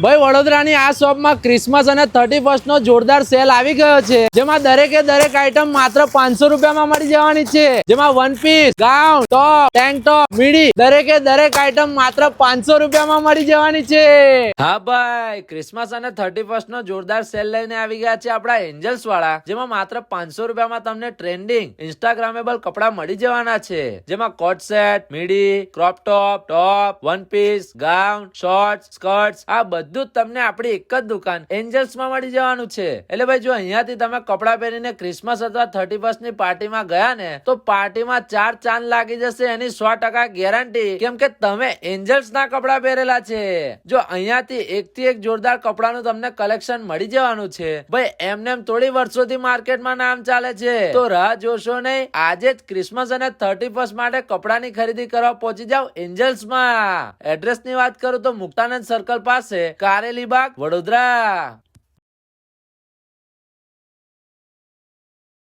ભાઈ વડોદરાની આ શોપમાં ક્રિસમસ અને 31st નો જોરદાર સેલ આવી ગયો છે, જેમાં દરેકે દરેક આઈટમ માત્ર 500 રૂપિયામાં મળી જવાની છે. જેમાં વન પીસ, ગાઉન, ટોપ, ટેન્ક ટોપ, મીડી દરેકે દરેક આઈટમ માત્ર 500 રૂપિયામાં મળી જવાની છે. હા ભાઈ, ક્રિસમસ અને 31st નો જોરદાર સેલ લઈને આવી ગયા છે આપડા એન્જલ્સ વાળા, જેમાં માત્ર 500 રૂપિયામાં તમને ટ્રેન્ડિંગ ઇન્સ્ટાગ્રામેબલ કપડા મળી જવાના છે. જેમાં coat set, midi, crop top, top, one piece, gown, shorts, skirts આ બધું જ તમને આપણી એક જ દુકાન એન્જલ્સ માં મળી જવાનું છે. એટલે ભાઈ જો અહીંયાથી તમે કપડા પહેરીને ક્રિસમસ અથવા 31st ની પાર્ટીમાં ગયા ને તો પાર્ટીમાં 4 ચાંદ લાગી જશે, એની 100% ગેરંટી, કેમ કે તમે એન્જલ્સ ના કપડા પહેરેલા છે. જો અહીંયાથી એક થી એક જોરદાર કપડાનું તમને કલેક્શન મળી જવાનું છે. ભાઈ એમને થોડી વર્ષોથી માર્કેટમાં નામ ચાલે છે, તો રાહ જોશો નહીં, આજે જ ક્રિસમસ અને 31st માટે કપડાની ખરીદી કરવા પહોંચી જાવ એન્જલ્સ માં. એડ્રેસ ની વાત કરું તો મુક્તાનંદ સર્કલ પાસે, કારેલીબાગ, વડોદરા.